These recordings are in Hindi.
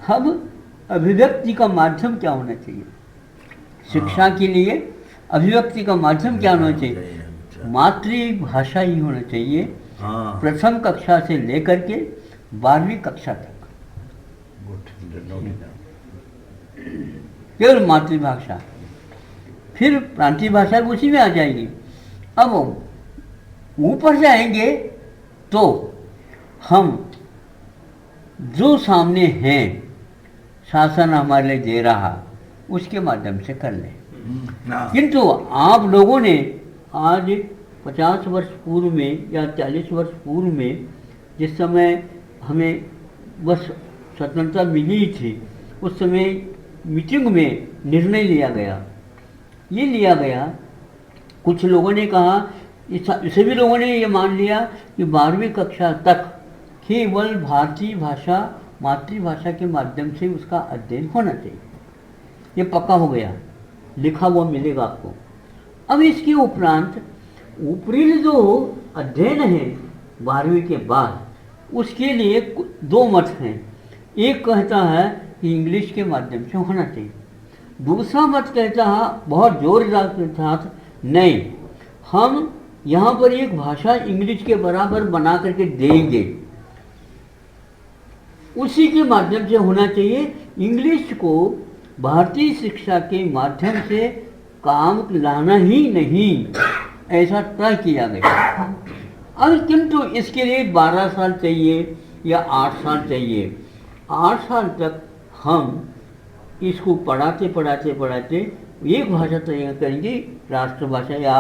अब अभिव्यक्ति का माध्यम क्या होना चाहिए? शिक्षा के लिए अभिव्यक्ति का माध्यम क्या होना चाहिए? मातृभाषा ही होना चाहिए। प्रथम कक्षा से लेकर के 12वीं कक्षा तक केवल मातृभाषा, फिर प्रांतीय भाषा उसी में आ जाएगी। अब ऊपर जाएंगे तो हम जो सामने हैं शासन हमारे लिए दे रहा उसके माध्यम से कर लें। किंतु आप लोगों ने आज 50 वर्ष पूर्व में या 40 वर्ष पूर्व में जिस समय हमें बस स्वतंत्रता मिली थी, उस समय मीटिंग में निर्णय लिया गया, ये लिया गया, कुछ लोगों ने कहा, सभी लोगों ने ये मान लिया कि 12वीं कक्षा तक केवल भारतीय भाषा मातृभाषा के माध्यम से उसका अध्ययन होना चाहिए। ये पक्का हो गया, लिखा हुआ मिलेगा आपको। अब इसके उपरांत ऊपरी जो अध्ययन है 12वीं के बाद, उसके लिए 2 मत हैं। एक कहता है कि इंग्लिश के माध्यम से होना चाहिए, दूसरा मत कहता है बहुत जोर के साथ नहीं, हम यहाँ पर एक भाषा इंग्लिश के बराबर बना करके देंगे, उसी के माध्यम से होना चाहिए। इंग्लिश को भारतीय शिक्षा के माध्यम से काम लाना ही नहीं, ऐसा तय किया गया। अब किंतु इसके लिए 12 साल चाहिए या 8 साल चाहिए। 8 साल तक हम इसको पढ़ाते पढ़ाते पढ़ाते एक भाषा तैयार करेंगे, राष्ट्रभाषा या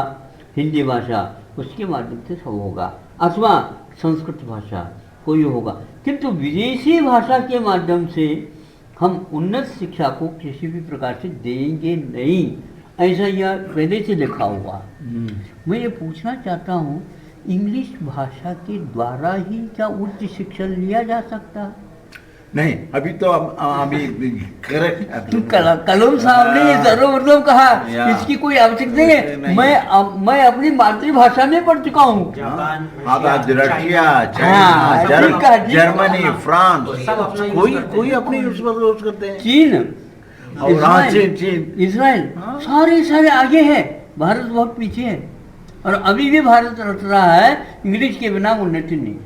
हिंदी भाषा, उसके माध्यम से सब होगा, अथवा संस्कृत भाषा कोई होगा। किंतु विदेशी भाषा के माध्यम से हम उन्नत शिक्षा को किसी भी प्रकार से देंगे नहीं, ऐसा यह पहले से लिखा हुआ। मैं ये पूछना चाहता हूँ, इंग्लिश भाषा के द्वारा ही क्या उच्च शिक्षण लिया जा सकता? नहीं, अभी तो अभी करेक्ट कलम साहब ने सर्वप्रथम कहा इसकी कोई आवश्यकता नहीं है। मैं अपनी मातृभाषा में पढ़ चुका हूँ। रशिया, चाइना, जर्मनी, फ्रांस, कोई अपनी यूज करते हैं। चीन, चीन, इजराइल, सारे आगे है, भारत बहुत पीछे है। और अभी भी भारत रट रहा है, इंग्लिश के बिना उन्नति नहीं।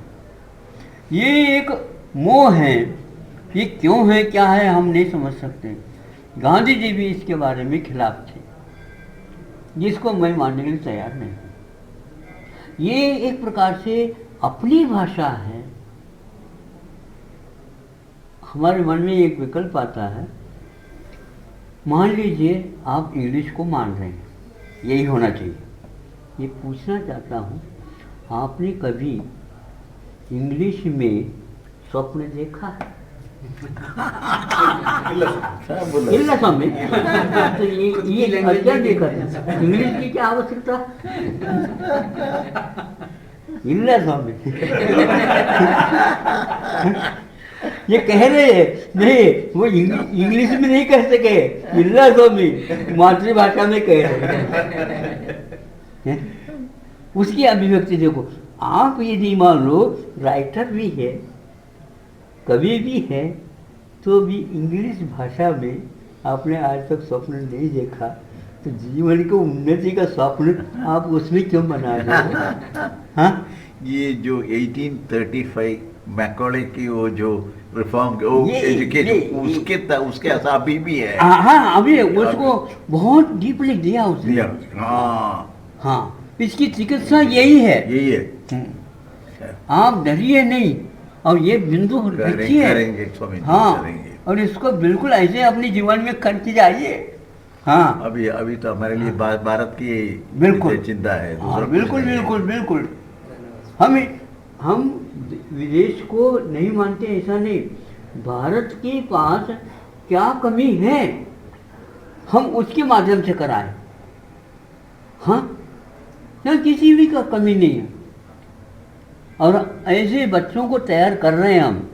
ये एक मोह है, ये क्यों है क्या है हम नहीं समझ सकते। गांधी जी भी इसके बारे में खिलाफ थे, जिसको मैं मानने के लिए तैयार नहीं। ये एक प्रकार से अपनी भाषा है। हमारे मन में एक विकल्प आता है, मान लीजिए आप इंग्लिश को मान रहे हैं, यही होना चाहिए। ये पूछना चाहता हूँ, आपने कभी इंग्लिश में स्वप्न देखा है? इल्ला में तो ये क्या देखा है? इंग्लिश की क्या आवश्यकता? इल्ला में ये कह रहे हैं, नहीं वो इंग्लिश में नहीं कह सके, इल्ला में मातृभाषा में कह रहे हैं। उसकी अभिव्यक्ति देखो। आप यदि मान लो राइटर भी है, कवि भी है, तो भी इंग्लिश भाषा में आपने आज तक स्वप्न नहीं देखा, तो जीवन को उन्नति का स्वप्न आप उसमें क्यों बना रहे हो? हाँ, ये जो 1835 मैकॉले की वो जो रिफॉर्म एजुकेशन उसके अभी भी है। हाँ, अभी उसको बहुत डीपली दिया उसने। हाँ, इसकी चिकित्सा यही है। आप डरिए नहीं, और ये बिंदु रखिए। हाँ, और इसको बिल्कुल ऐसे अपने जीवन में करके जाइए। हाँ, अभी तो हमारे लिए भारत की बिल्कुल चिंता है। हाँ, बिल्कुल। हम विदेश को नहीं मानते, ऐसा नहीं। भारत के पास क्या कमी है, हम उसके माध्यम से कराएं। हाँ, ना किसी भी का कमी नहीं है। और ऐसे बच्चों को तैयार कर रहे हैं हम,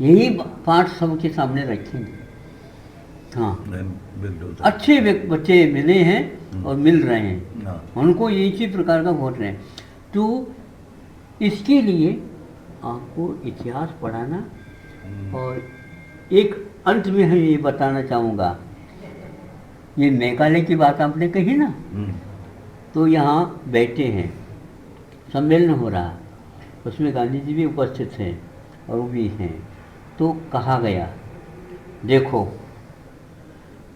यही पाठ सबके सामने रखेंगे। हाँ, अच्छे बच्चे मिले हैं और मिल रहे हैं, उनको इसी प्रकार का वोट रहे हैं। तो इसके लिए आपको इतिहास पढ़ाना और एक अंत में हम ये बताना चाहूँगा, ये मेघालय की बात आपने कही ना, तो यहाँ बैठे हैं, सम्मेलन हो रहा, उसमें गांधी जी भी उपस्थित हैं और वो भी हैं। तो कहा गया, देखो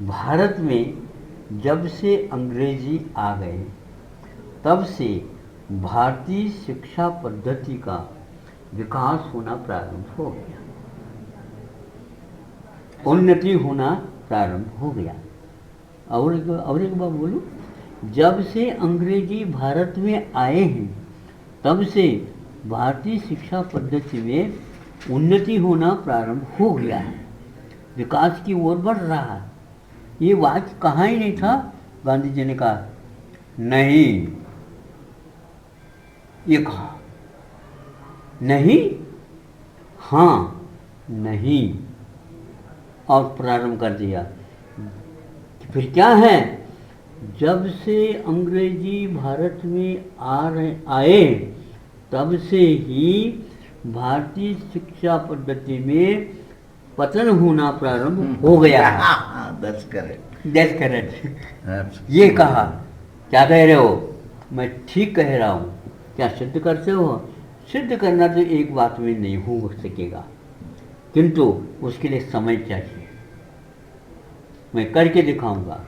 भारत में जब से अंग्रेजी आ गए तब से भारतीय शिक्षा पद्धति का विकास होना प्रारंभ हो गया, उन्नति होना प्रारंभ हो गया। और एक बात बोलूं, जब से अंग्रेजी भारत में आए हैं तब से भारतीय शिक्षा पद्धति में उन्नति होना प्रारंभ हो गया है, विकास की ओर बढ़ रहा है। ये वाक्य कहाँ ही नहीं था, गांधी जी ने कहा नहीं, ये कहा नहीं, हाँ नहीं, और प्रारंभ कर दिया। फिर क्या है, जब से अंग्रेजी भारत में आए तब से ही भारतीय शिक्षा पद्धति में पतन होना प्रारंभ हो गया है। That's correct. That's correct. Absolutely. ये कहा, क्या कह रहे हो, मैं ठीक कह रहा हूँ, क्या सिद्ध करते हो? सिद्ध करना तो एक बात में नहीं हो सकेगा, किंतु उसके लिए समय चाहिए, मैं करके दिखाऊंगा।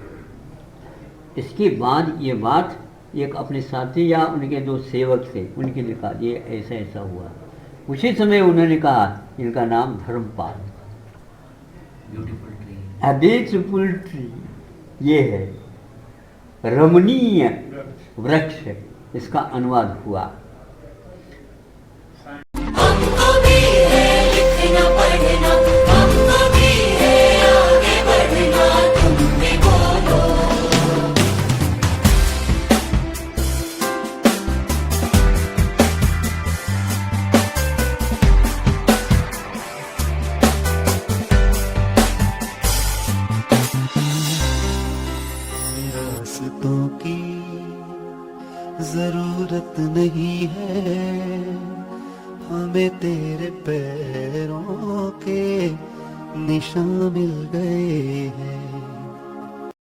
इसके बाद ये बात एक अपने साथी या उनके जो सेवक थे उनके लिए कहा, ये ऐसा ऐसा हुआ। उसी समय उन्होंने कहा, इनका नाम धर्मपाल, ब्यूटीफुल ट्री, ये है रमणीय वृक्ष, इसका अनुवाद हुआ। हमको भी है लिखना पढ़ना, हमको भी है आगे बढ़ना, तुम भी बोलो। रास्तों की जरूरत नहीं है, हमें तेरे पैरों के निशान मिल गए हैं।